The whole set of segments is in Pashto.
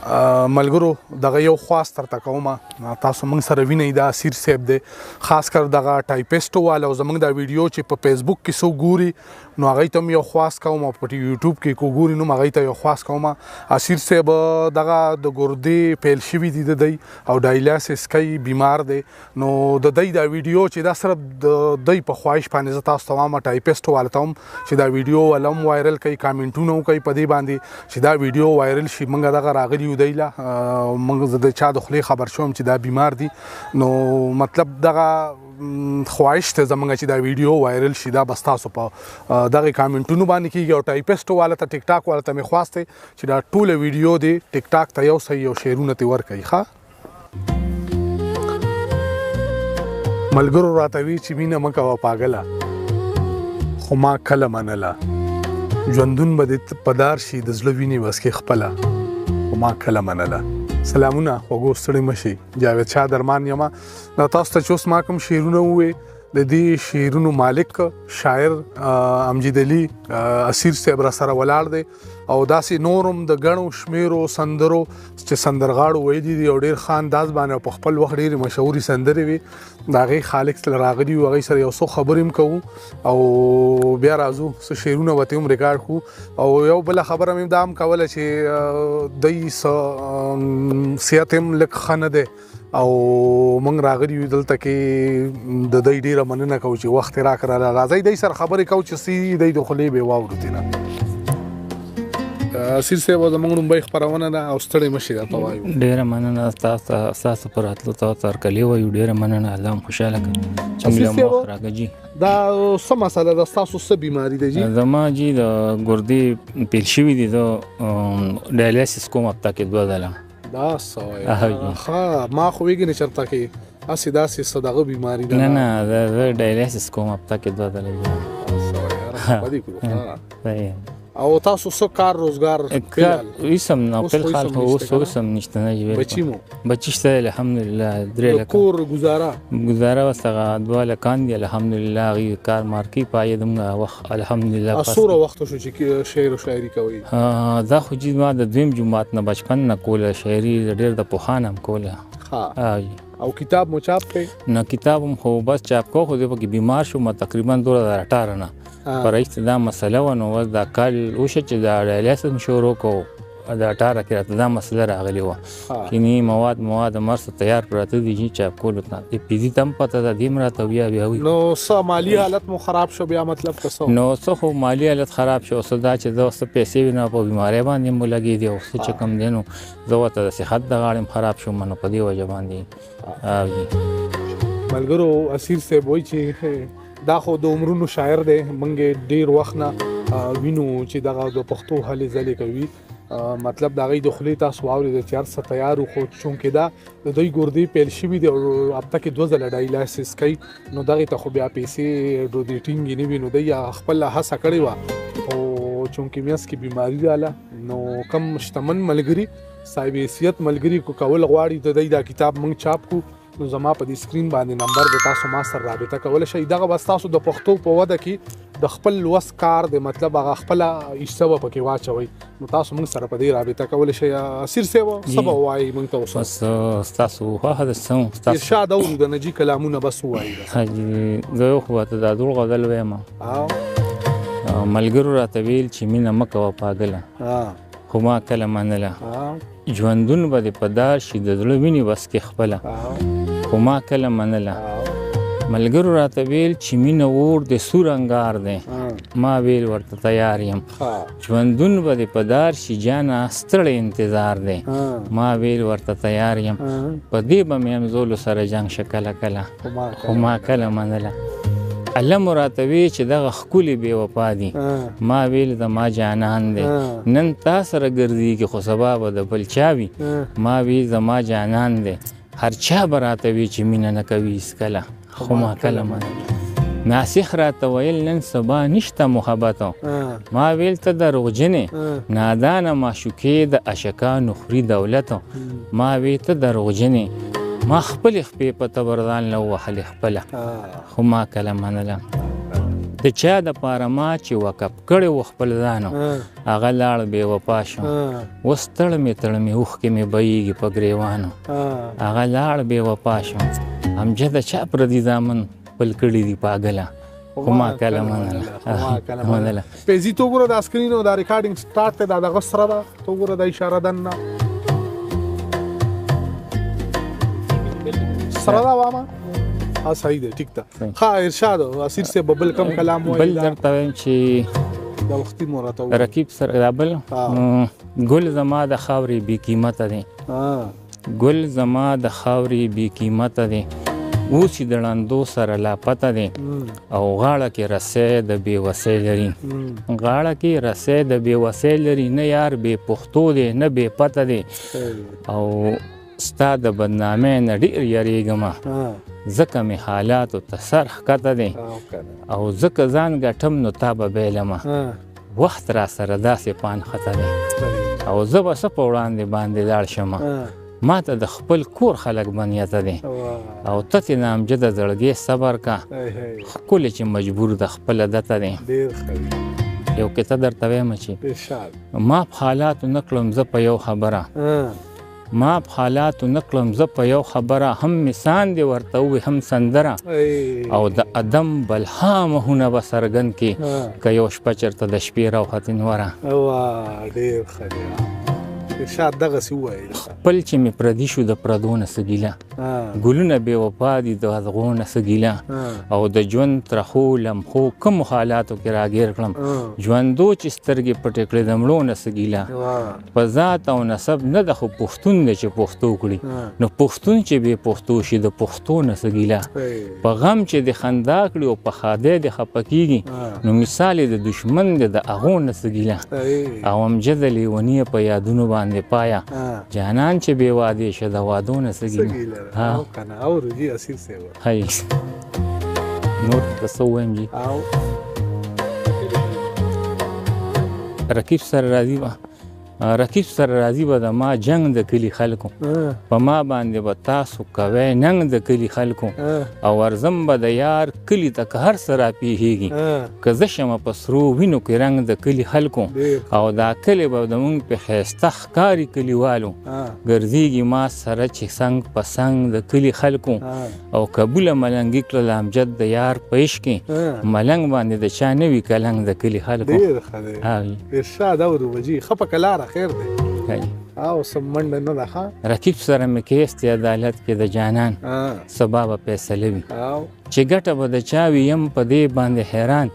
ملګرو دغه یو خواست درته کوم تاسو موږ سره وینئ دا اسیر صاحب دی خاص کر دغه ټایپسټو والا او زموږ دا ویډیو چې په فیسبوک کې څوک ګوري نو هغوی ته هم یو خواست کوم او په یوټیوب کې کو ګوري نو هغوی ته یو خواست کوم اسیر صاحب دغه د ګردې پیل شوي دي د دی او ډایلاسیس کوي بیمار دی نو د دی دا ویډیو چې دا صرف د دی په خواهش باندې زه تاسو ته وایم ټایپسټو والا ته هم چې دا ویډیو والا هم وایرل کوي کامنټونه هم کوي په دې باندې چې دا ویډیو وایرل شي موږ دغه راغلي یو دی له موږ زه د چا د خولې خبر شوم چې دا بیمار دي نو مطلب دغه خواهش ته زمونږ چې دا ویډیو وایرل شي دا بس تاسو په دغه کامنټونو باندې کېږي او ټایپسټو والا ته ټیک ټاک والا ته مې خواست دی چې دا ټوله ویډیو دی ټیک ټاک ته یو صحیح یو شیرونه ترې ورکوي ښه ملګرو راته وي چې مینه مه کوه پاګله خو ما کله منله ژوندون به دې په دار شي د زړه وینې بس کې خپله خو ما کله منله سلامونه خوږو ستړي مه شئ جاوید شاه درمان یم دا تاسو ته چې اوس ما کوم شعرونه ووې د دې شعرونو مالک شاعر امجد علي اسیر صاحب را سره ولاړ دی او داسې نورم د ګڼو شمیرو سندرو چې سندرغاړو ویلي دي او ډېر ښه انداز باندې په خپل وخت ډېرې مشهورې سندرې وي د هغې خالق سره راغلي وو هغوی سره یو څو خبرې هم کوو او بیا راځو څه شعرونه به ترې هم ریکارډ کړو او یو بله خبره مې دا هم کوله چې دی صحت هم لږ ښه نه دی او موږ راغلي یو دلته کې د دی ډېره مننه کوو چې وخت یې راکړه راځئ دی سره خبرې کوو چې څه دی د خولې به واورو ترېنه اسیر صاحب زموږ لومړی خپرونه ده او ستړی مه شئ درته وایو ډېره مننه ستاسو په راتلو تاسو هرکلی وایو ډېره مننه الله هم خوشحاله کړي چې موږ له مخ راکړه جي دا څه مسله ده ستاسو څه بیماري ده جي زما جي د ګردې پیل شوي دي زه ډایلاسیس کوم هفته کې 2 ځله دا څه وایي ښه ما خو ویږي نه چېرته کې هسې داسې څه دغه بیماري ده نه زه ډایلاسیس کوم هفته کې 2 ځله بدې کړو او تاسو څه کار روزګار ایسم نه خپل خلک اوس هم نشته نه بچی مو بچی شته الحمدلله درې لکه کور گزاره وسغه 2 لکان دي الحمدلله غي کار مارکی پای دمغه وخت الحمدلله اسوره وخت شو چې شعر او شاعري کوي دا خو چې ما د دویم جمعات نه بچپن نه کوله شاعري ډېر د پوهانم کوله ها او کتاب مو چاپ کړي نه کتاب هم خو بس چاپ کو خو دې په بیمار شو تقریبا 2018 نه پر ایست دا مسله و نو دا کال اوشه چې دا ډایلاسیس شروع کو دا 18 کې دا مسله راغلی و کینی مواد مرسته تیار پراته دي چې چاپ کول نه دي پیزي تم پته دا دیم راته بیا وي نو څه مالی حالت مو خراب شو بیا مطلب څه نو څه خو مالی حالت خراب شو صدا چې دوست پیسې نه په بیماری باندې مو لګي دي او څه کم دینو زوته د صحت د غاړم خراب شو منو په دی وجه باندې ملګرو اسیر صاحب وای چې دا خو د عمرونو شاعر دی منګه ډیر وخت نه وینو چې دغه د پښتو هلې ځلې کوي مطلب د هغې د خولې تاسو واورئ د چې هر څه تیار خو چونکې دا د دوی ګردې پیل شوي دي او هفته کې 2 ځله ډایلاسیس کوي نو دغې ته خو بیا پیسې د ټینګې نه وي نو دوی خپله هڅه کړې وه او چونکې میاس کې بیماري رااله نو کم شتمن ملګري صاحب حیثیت ملګري کو کول غواړي د دوی دا کتاب موږ چاپ کو نو زما په دې سکرین باندې نمبر د تاسو ما سره رابطه کولی شئ دغه بس تاسو د پښتو په وده کې د خپل لوست کار د مطلب هغه خپله حصه به پکې واچوئ نو تاسو موږ سره په دې رابطه کولی شئ اسیر صاحب څه به ووایئ موږ ته اوس ستاسو خوښه ده ارشاد اورو د نجي کلامونه بس ووایئ زه یو خو ورته دا دروغ غزل ویم ملګرو راته ویل چې مینه مه کوه پاګله خو ما کله منله ژوندون به دې په دار شي د زړه وینې بس کې خپله خو ما کله منله ملګرو راته ویل چې مینه اور د سور انګار دی ما ویل ورته تیار یم ژوندون به دې په دار شي جانه ستړی انتظار دی ما ویل ورته تیار یم په دې به مې همزولو سره جنګ شه کله کله خو ما کله منله الله مراتوي چې دغه ښکلي بې وفا دي ما ویل د ما جانان دی نن تا سره ګرځېږي خو سبا به د بل چا وي ما ویل د ما جانان دی هر چا به راته وي چې مینه نه کوي هېڅکله خو ما کله منله ناسخ راته ویل نن سبا نشته محبتو ما ویل ته دروغجنې نادانه معشوقې د عشقانو خوري دولتو ما ویل ته دروغجنې ما خپل خپې په تبردان له وهلې خپله خو ما کله منله د چا د پاره ما چې وقف کړی و خپل ځانو هغه لاړ بې وفا شو اوس تړمې اوښکې مې بهیږي په ګریوانو هغه لاړ بې وفا شو امجده چا پردي زامن بل کړي دي پاګله خو ما کله منله پیزي تو ګوره د اسکرین او د ریکارډینګ سٹارټ ته دغه سره ده تو ګوره د اشاره دنه سره دا واما صحیح ده ټیک ده ها ارشاد اسیر سے ببل کم کلام وای بل درته وایم چې د وختي مراتب رقیب سره بل ګل زما د خاورې بې قیمته دی ګل زما د خاورې بې قیمته دی اوس یې د ړندو سره لاپته دی او غاړه کې رسۍ د بې وسۍ لري غاړه کې رسۍ د بې وسۍ لري نه یار بې پښتو دی نه بې پته دی او ستا د بدنامۍ نه ډېر یریږمه ځکه مې حالاتو ته سر ښکته دی او ځکه ځان ګټم نو تا به بیلمه وخت را سره داسې پان خطه دی او زه به څه په وړاندې باندې لاړ شمه ما ته د خپل کور خلک بنیته دی او ته ترې نامجده زړګې صبر کا ښکلې چې مجبور د خپله دته دی یو کیسه درته ویمه چې ما په حالاتو نه کړم زه په یو خبره ما په حالاتو نه کړم زه په یو خبره هم مثان دی ورته ووي هم سندره او د ادم بلهامهونه به څرګند کړي که یو شپه چېرته د شپې راوختې نوره ډېر ښه دی ارشاد دغسې ووایي خپل چې مې پردي شو د پردو نه څه ګیله ګلونه بې وفا دي د اغغو نه څه ګیله او د ژوند ترخو لمحو کومو حالاتو کې راګیر کړم ژوندو چې سترګې پټې کړې د مړو نه څه ګیله په ذات او نسب نه ده خو پښتون دی چې پښتو کړي نو پښتون چې بې پښتو شي د پښتو نه څه ګیله په غم چې د خندا کړي او په ښادۍ د خفه کېږي نو مثال د دشمن دی د هغو نه څه ګیله او امجده لیونیه په یادونو باندې پایا جانان چې بې وادې شه د وادو نه څه ګیله او کنه او رجی اسیر صاحب هی نور ته څه ووایم جي رقیب سره راځي به د ما جنگ د کلي خلکو په ما باندې به تاسو کوئ ننګ د کلي خلکو او ورځم به د یار کلي ته که هر څه راپېښېږي که زه شمه په سرو وینو کې رنګ د کلي خلکو او دا کلي به زمونږ پې ښایسته ښکاري کلیوالو ګرځېږي ما سره چې څنګ په څنګ د کلي خلکو او قبوله ملنګي کړل امجد د یار په عشق کې ملنګ باندې د چا نه وي کلنګ د کلي خلکو ډېر ښه دی ارشاد او روجي ښه په کلاره خیر دی او سم منډه نه ده رقیب سره مې کیس دی عدالت کې د جانان سبا به فیصله وي چې ګټه به د چا وي یم په دې باندې حیران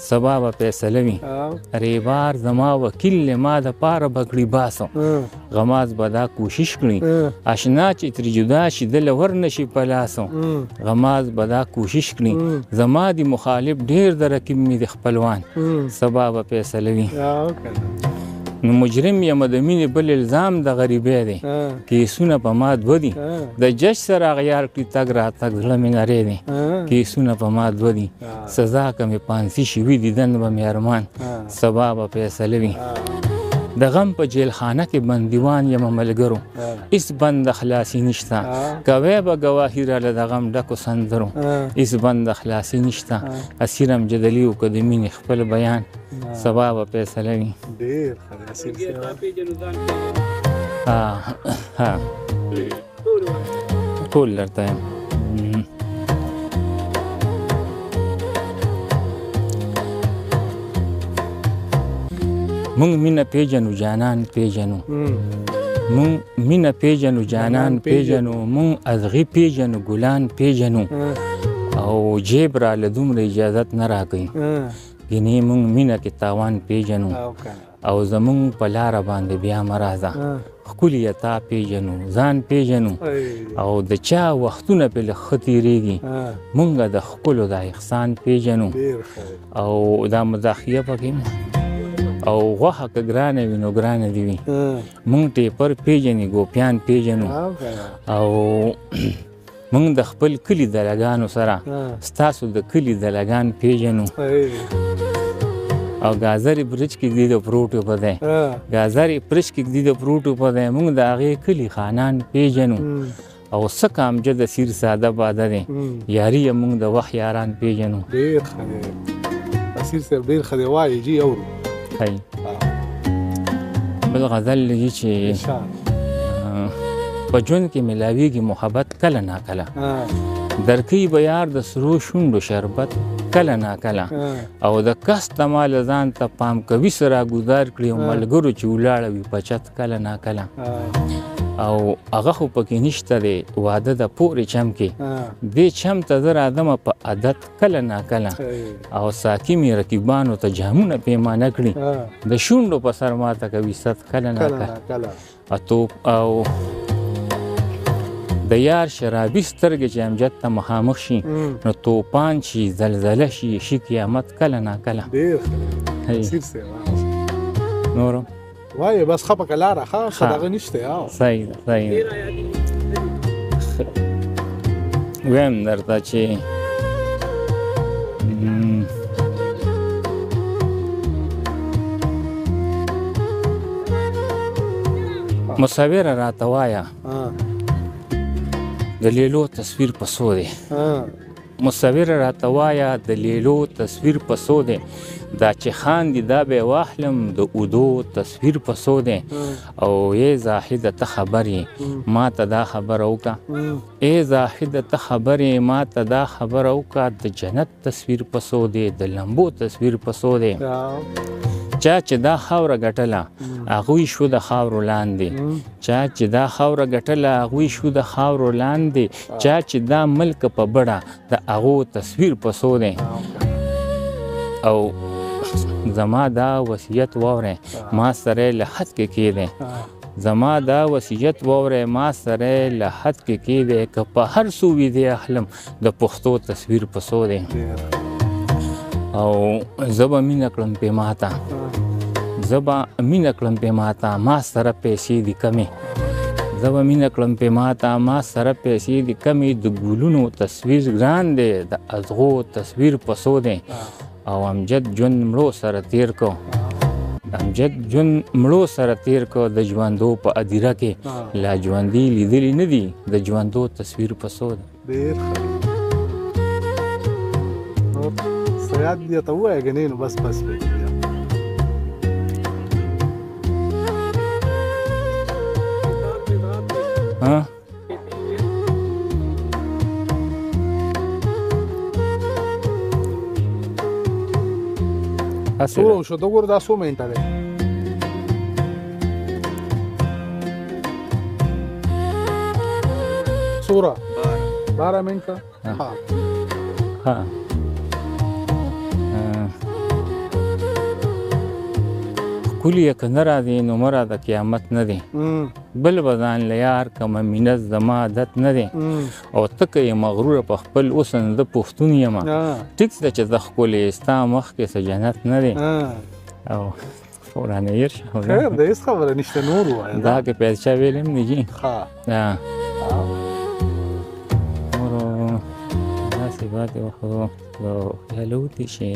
سبا به فیصله وي ریبار زما وکیل لی ما د پاره به کړي باسو غماز به دا کوشش کړي اشنا چې ترې جدا شي دله ور نه شي په لاسو غماز به دا کوشش کړي زما د مخالف ډېر د رقیب مې د خپلوان سبا به فیصله وي نو مجرم یم د مینې بل الزام د غریبۍ دی کیسونه په ما دوه دي د جج سره غیار کړي تګ راتګ زړه مې نری دی کیسونه په ما دوه دي سزا که مې پانسي شوي دي دند به مې ارمان سبا به فیصله وي د غم په جیلخانه کې بندیوان یم ملګرو هېڅ بند خلاصي نشته کوی به ګواهي راله د غم ډکو سندرو هېڅ بند خلاصي نشته اسیرم جدلي وکړه د مینې خپل بیان سبا به فیصله وي ډېر ښه ټول درته یم مونږ مینه پیژنو جانان پیژنو مونږ مینه پیژنو جانان پیژنو مونږ ازغي پیژنو ګلان پیژنو او جیب را له دومره اجازت نه راکوي ګینې مونږ مینه کې تاوان پیژنو او زمونږ په لاره باندې بیا مه راځه ښکلي تا پیژنو ځان پیژنو او د چا وختونه پې لږ ښه تېرېږي مونږ د ښکلو دا احسان پیژنو او دا مداخیه پکې او غوښه که ګرانه وي نو ګرانه دې وي مونږ ټیپر پیژنې ګوپیان پیژنو او مونږ د خپل کلي دلګانو سره ستاسو د کلي دلګان پیژنو او ګازرې برج کې ږدي د پروټو په دی ګازرې برج کې ږدي د پروټو په دی مونږ د هغې کلي خانان پیژنو او څه کامجه د سیر ساده باده دی یاري یې مونږ د وخت یاران پیژنو نصیر صاحب ډېر ښه دی وایي جي اورو هی بل غزل لګي چې په ژوند کې ملاویږي محبت کله ناکله درکوي به یار د سرو شونډو شربت کله ناکله او د کس تمال ځان ته پام کوي سره ګزار کړي او ملګرو چې ولاړه وي په چت کله ناکله او هغه خو پکې نشته دی واده د پورې چم کې دې چم ته زه راځمه په عادت کله ناکله او ساقي مې رقیبانو ته جامونه پیمانه کړي د شونډو په سر ماته کوي ست کله ناکله او د یار شرابي سترګې چې امجد ته مخامخ شي نو توپان شي زلزله شي شي قیامت کله ناکله ډېر نصیر صاحب نورو وایي بس ښه پکه لاره ښه دغه نشته صحیح ده صحیح ده ویم درته چې مصوره راته وایه د لیلو تصویر په څو دی مصوره راته وایه د لیلو تصویر په څو دی دا چې خاندي دا به واخلم د اودو تصویر په څو دی او ای زاهده ته خبر یې ما ته دا خبره وکړه ای زاهده ته خبر یې ما ته دا خبره وکړه د جنت تصویر په څو دی د لمبو تصویر په څو دی چا چې دا خاوره ګټله هغوی شو د خاورو لاندې چا چې دا خاوره ګټله هغوی شو د خاورو لاندې چا چې دا ملک په بړه د هغو تصویر په څو دی او زما دا وصیت واورئ ما سره له حد کې کېدی زما دا وصیت واورئ ما سره له حد کې کېدی که په هر څو ویدې اخلم د پښتو تصویر په څو دی او زه به مینه کړم پې ماته زه به مینه کړم پې ماته ما سره پیسې دي کمې زه به مینه کړم پې ماته ما سره پیسې دي کمې د ګلونو تصویر ګران دی د ازغو تصویر په څو دی او امجد ژوند مړو سره تیر کو امجد ژوند مړو سره تیر کو د ژوندو په ادیره کې لا ژوندي لیدلي نه دي د ژوندو تصویر په څو دی ډېر ښه یاد دې ته ووایه که نه نو بس څومره وشو ته ګوره دا څو منټه دی څومره 12 منټه ها ښکلي یې که نه راځي نو مه راځه قیامت نه دی بل به ځان له یار کمه مینه زما عادت نه دی او ته که یې مغروره په خپل اوسن زه پښتون یمه ټیک ده چې زه ښکلې ستا مخکې څه جنت نه دی او رانه هېر شه خیر ده هېڅ خبره نشته نور ووایه دا که پیدشاه ویل هم دی جي نورو داسې باتې خو خیال وتي چې